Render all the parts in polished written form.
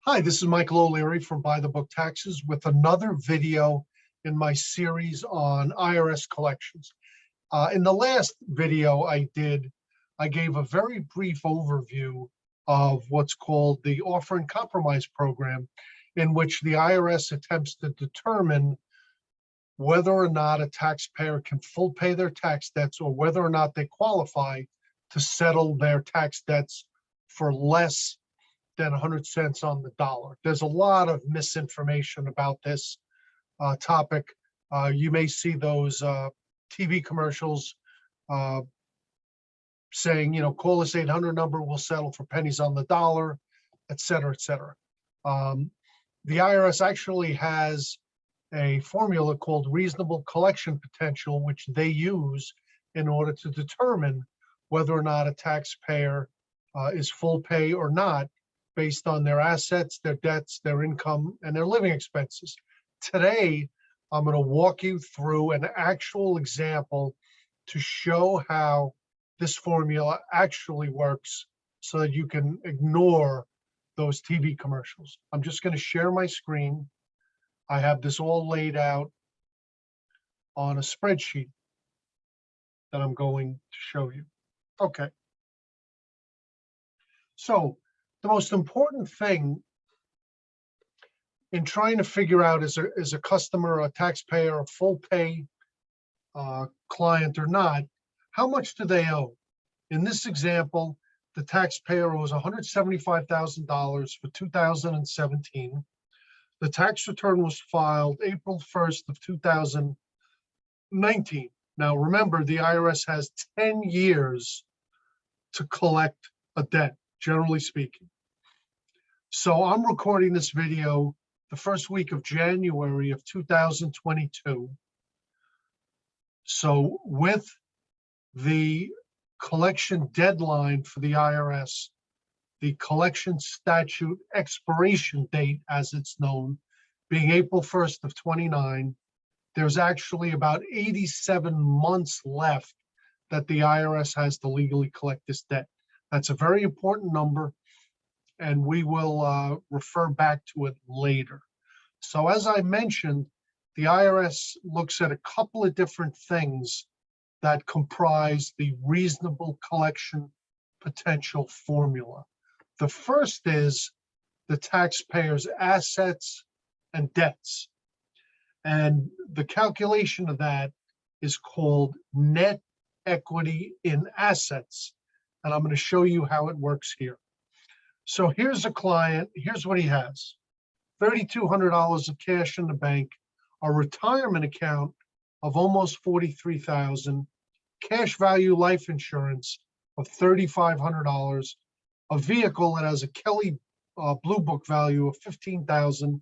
Hi, this is Michael Oleary from Buy the Book Taxes with another video in my series on IRS collections. In the last video I gave a very brief overview of what's called the Offer and Compromise Program, in which the IRS attempts to determine whether or not a taxpayer can full pay their tax debts or whether or not they qualify to settle their tax debts for less than 100 cents on the dollar. There's a lot of misinformation about this topic. You may see those TV commercials saying, call this 800 number, we'll settle for pennies on the dollar, et cetera, et cetera. The IRS actually has a formula called reasonable collection potential, which they use in order to determine whether or not a taxpayer is full pay or not, based on their assets, their debts, their income, and their living expenses. Today, I'm going to walk you through an actual example to show how this formula actually works so that you can ignore those TV commercials. I'm just going to share my screen. I have this all laid out on a spreadsheet that I'm going to show you. Okay. So, the most important thing in trying to figure out is a customer, a taxpayer, a full pay client or not, how much do they owe? In this example, the taxpayer owes $175,000 for 2017. The tax return was filed April 1st of 2019. Now remember, the IRS has 10 years to collect a debt, generally speaking. So I'm recording this video the first week of January of 2022. So with the collection deadline for the IRS, the collection statute expiration date, as it's known, being April 1st of 29, there's actually about 87 months left that the IRS has to legally collect this debt. That's a very important number, and we will refer back to it later. So as I mentioned, the IRS looks at a couple of different things that comprise the reasonable collection potential formula. The first is the taxpayer's assets and debts. And the calculation of that is called net equity in assets. And I'm going to show you how it works here. So here's a client, here's what he has. $3,200 of cash in the bank, a retirement account of almost $43,000, cash value life insurance of $3,500, a vehicle that has a Kelly Blue Book value of $15,000,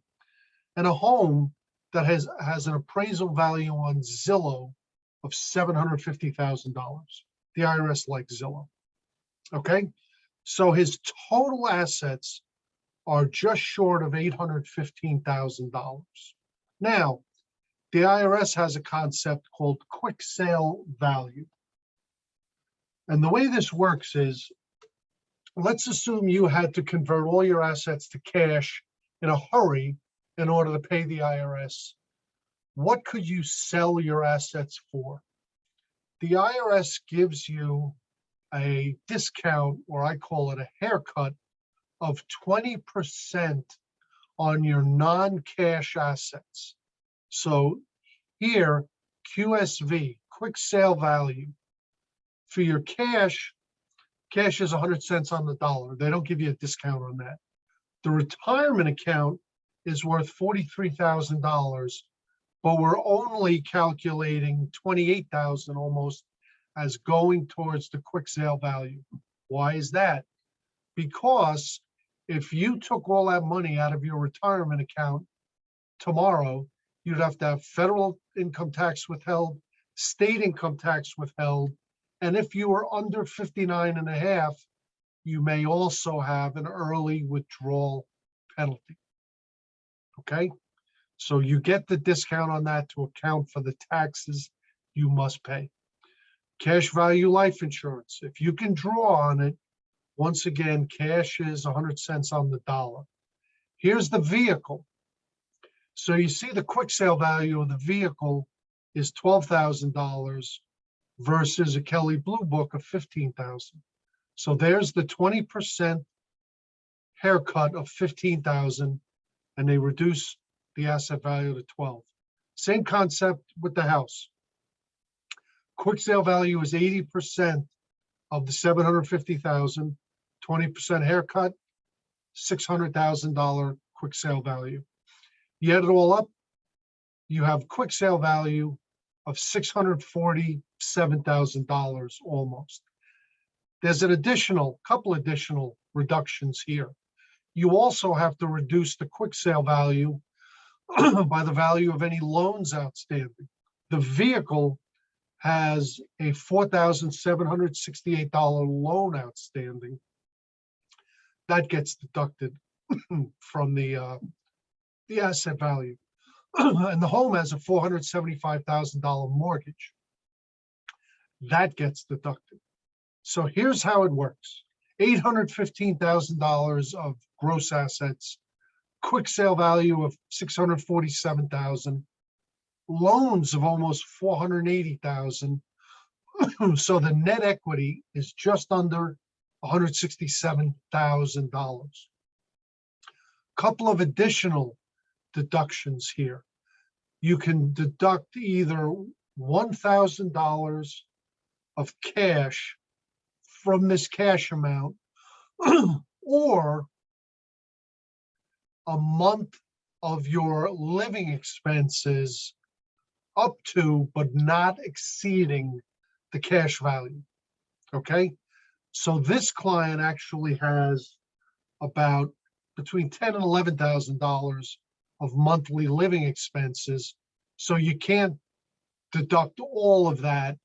and a home that has an appraisal value on Zillow of $750,000. The IRS likes Zillow. Okay, so his total assets are just short of $815,000. Now, the IRS has a concept called quick sale value. And the way this works is, let's assume you had to convert all your assets to cash in a hurry in order to pay the IRS. What could you sell your assets for? The IRS gives you a discount, or I call it a haircut, of 20% on your non-cash assets. So here, QSV, quick sale value, for your cash is 100 cents on the dollar. They don't give you a discount on that. The retirement account is worth $43,000, but we're only calculating $28,000 almost as going towards the quick sale value. Why is that? Because if you took all that money out of your retirement account tomorrow, you'd have to have federal income tax withheld, state income tax withheld, and if you were under 59 and a half, you may also have an early withdrawal penalty. Okay, so you get the discount on that to account for the taxes you must pay. Cash value life insurance, if you can draw on it, once again, cash is 100 cents on the dollar. Here's the vehicle. So you see the quick sale value of the vehicle is $12,000 versus a Kelly Blue Book of $15,000. So there's the 20% haircut of $15,000, and they reduce the asset value to 12. Same concept with the house. Quick sale value is 80% of the $750,000, 20% haircut, $600,000 quick sale value. You add it all up, you have quick sale value of $647,000 almost. There's an couple additional reductions here. You also have to reduce the quick sale value by the value of any loans outstanding. The vehicle has a $4,768 loan outstanding. That gets deducted from the asset value. And the home has a $475,000 mortgage. That gets deducted. So here's how it works. $815,000 of gross assets, quick sale value of $647,000, loans of almost $480,000. So the net equity is just under $167,000. Couple of additional deductions here. You can deduct either $1,000 of cash from this cash amount or a month of your living expenses up to, but not exceeding the cash value. Okay. So this client actually has about between $10,000 and $11,000 of monthly living expenses. So you can't deduct all of that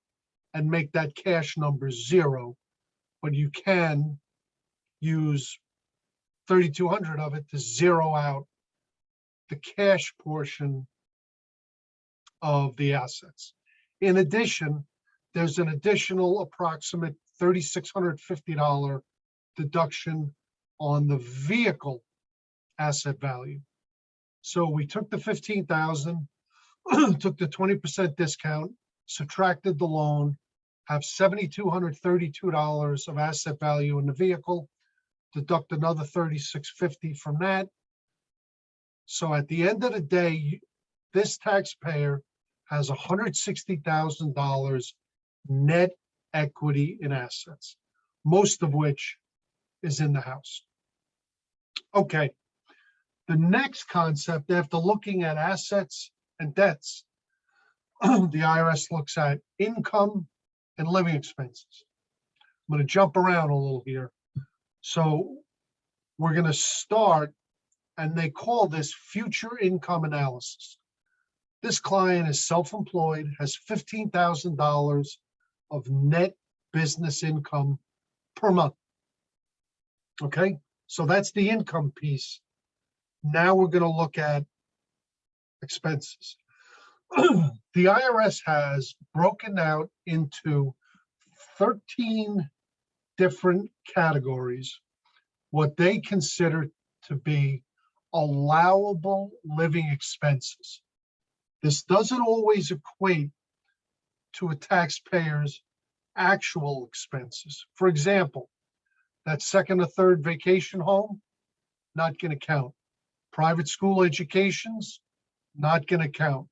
and make that cash number zero, but you can use 3,200 of it to zero out the cash portion of the assets. In addition, there's an additional approximate $3,650 deduction on the vehicle asset value. So we took the $15,000, took the 20% discount, subtracted the loan, have $7,232 of asset value in the vehicle, deduct another $3,650 from that. So at the end of the day, this taxpayer has $160,000 net equity in assets, most of which is in the house. Okay, the next concept, after looking at assets and debts, the IRS looks at income and living expenses. I'm going to jump around a little here. So we're going to start, and they call this future income analysis. This client is self-employed, has $15,000 of net business income per month. Okay, so that's the income piece. Now we're going to look at expenses. The IRS has broken out into 13 different categories, what they consider to be allowable living expenses. This doesn't always equate to a taxpayer's actual expenses. For example, that second or third vacation home, not going to count. Private school educations, not going to count.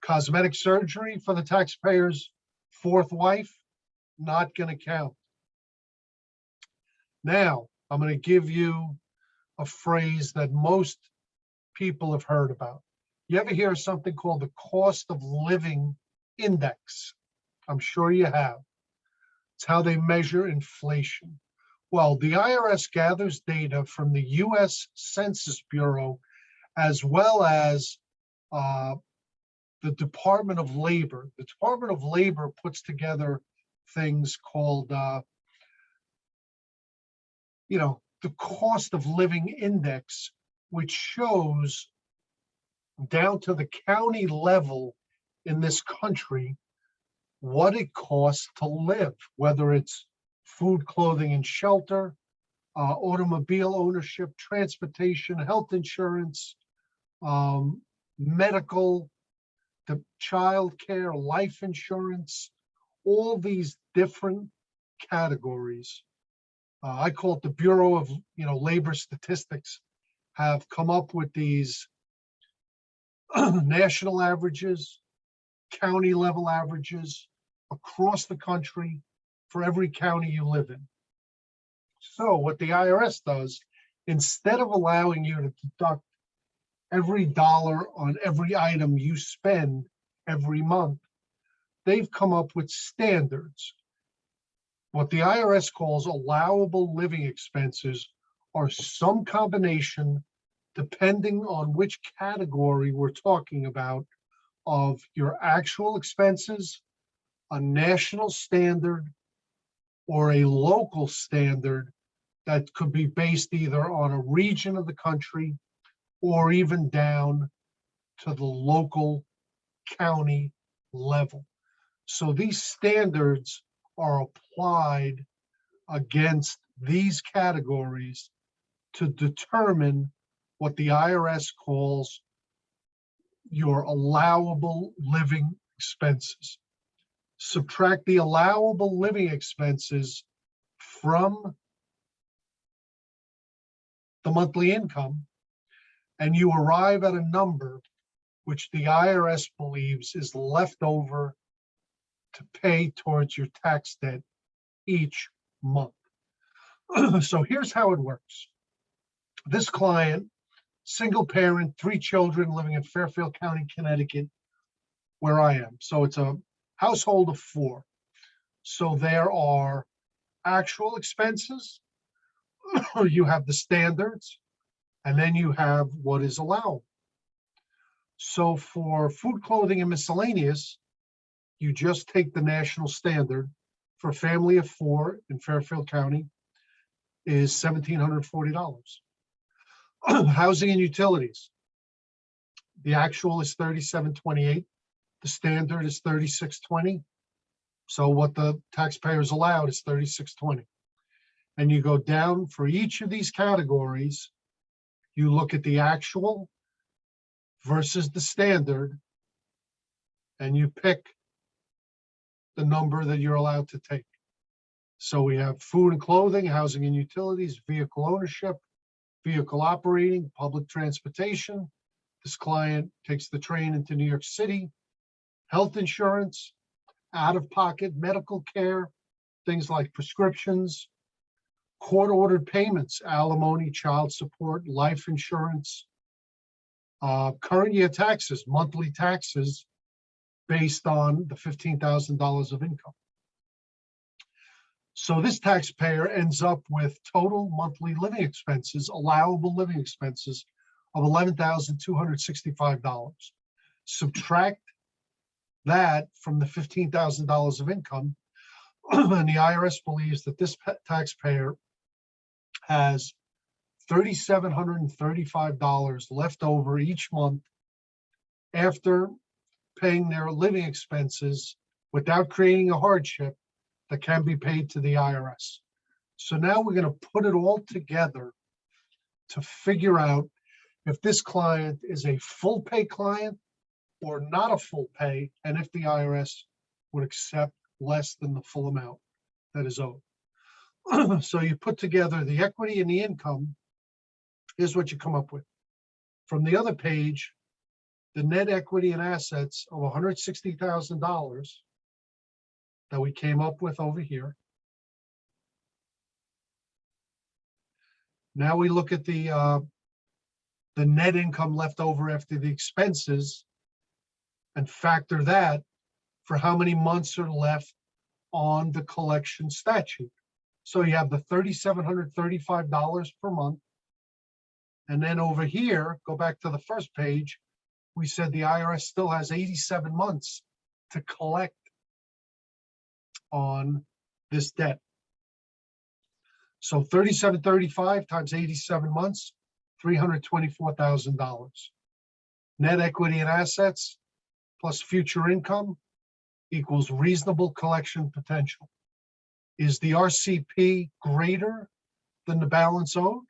Cosmetic surgery for the taxpayer's fourth wife, not going to count. Now, I'm going to give you a phrase that most people have heard about. You ever hear of something called the cost of living index? I'm sure you have. It's how they measure inflation. Well, the IRS gathers data from the US Census Bureau, as well as the Department of Labor. The Department of Labor puts together things called, the cost of living index, which shows down to the county level in this country what it costs to live, whether it's food, clothing, and shelter, automobile ownership, transportation, health insurance, medical, the child care, life insurance, all these different categories. I call it the Bureau of Labor Statistics, have come up with these national averages, county level averages across the country for every county you live in. So what the IRS does, instead of allowing you to deduct every dollar on every item you spend every month, they've come up with standards. What the IRS calls allowable living expenses are some combination, depending on which category we're talking about, of your actual expenses, a national standard, or a local standard that could be based either on a region of the country or even down to the local county level. So these standards are applied against these categories to determine what the IRS calls your allowable living expenses. Subtract the allowable living expenses from the monthly income, and you arrive at a number which the IRS believes is left over to pay towards your tax debt each month. So here's how it works. This client, single parent, 3 children, living in Fairfield County, Connecticut, where I am. So it's a household of 4. So there are actual expenses, you have the standards, and then you have what is allowable. So for food, clothing, and miscellaneous, you just take the national standard. For a family of 4 in Fairfield County is $1,740. Housing and utilities, the actual is $37.28. The standard is $36.20. So what the taxpayer is allowed is $36.20. And you go down for each of these categories, you look at the actual versus the standard, and you pick the number that you're allowed to take. So we have food and clothing, housing and utilities, vehicle ownership, vehicle operating, public transportation. This client takes the train into New York City, health insurance, out-of-pocket medical care, things like prescriptions, court-ordered payments, alimony, child support, life insurance, current year taxes, monthly taxes based on the $15,000 of income. So this taxpayer ends up with total monthly living expenses, allowable living expenses of $11,265. Subtract that from the $15,000 of income, and the IRS believes that this taxpayer has $3,735 left over each month after paying their living expenses without creating a hardship that can be paid to the IRS. So now we're going to put it all together to figure out if this client is a full pay client or not a full pay, and if the IRS would accept less than the full amount that is owed. So you put together the equity and the income. Here's what you come up with. From the other page, the net equity and assets of $160,000 that we came up with over here. Now we look at the net income left over after the expenses and factor that for how many months are left on the collection statute. So you have the $3,735 per month. And then over here, go back to the first page, we said the IRS still has 87 months to collect on this debt. So $3,735 times 87 months, $324,000. Net equity and assets plus future income equals reasonable collection potential. Is the RCP greater than the balance owed,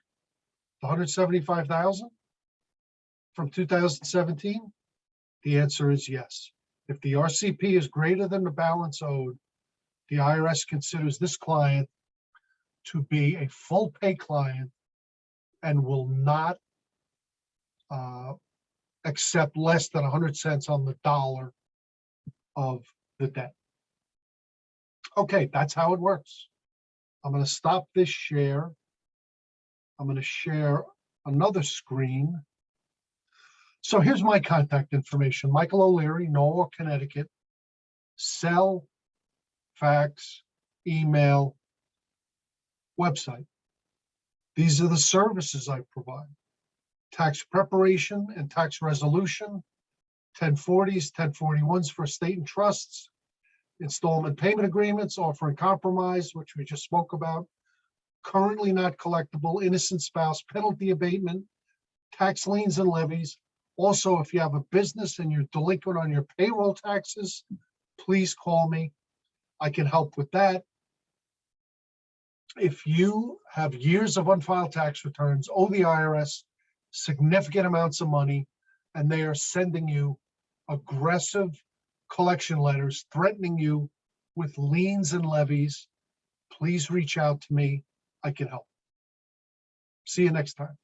the 175,000 from 2017? The answer is yes. If the RCP is greater than the balance owed, the IRS considers this client to be a full pay client and will not accept less than 100 cents on the dollar of the debt. Okay, that's how it works. I'm going to stop this share. I'm going to share another screen. So here's my contact information. Michael Oleary, Norwalk, Connecticut. Cell, fax, email, website. These are the services I provide. Tax preparation and tax resolution, 1040s, 1041s for estate and trusts, installment payment agreements, offering compromise, which we just spoke about, currently not collectible, innocent spouse, penalty abatement, tax liens and levies. Also, if you have a business and you're delinquent on your payroll taxes, please call me. I can help with that. If you have years of unfiled tax returns, owe the IRS significant amounts of money, and they are sending you aggressive collection letters threatening you with liens and levies, please reach out to me. I can help. See you next time.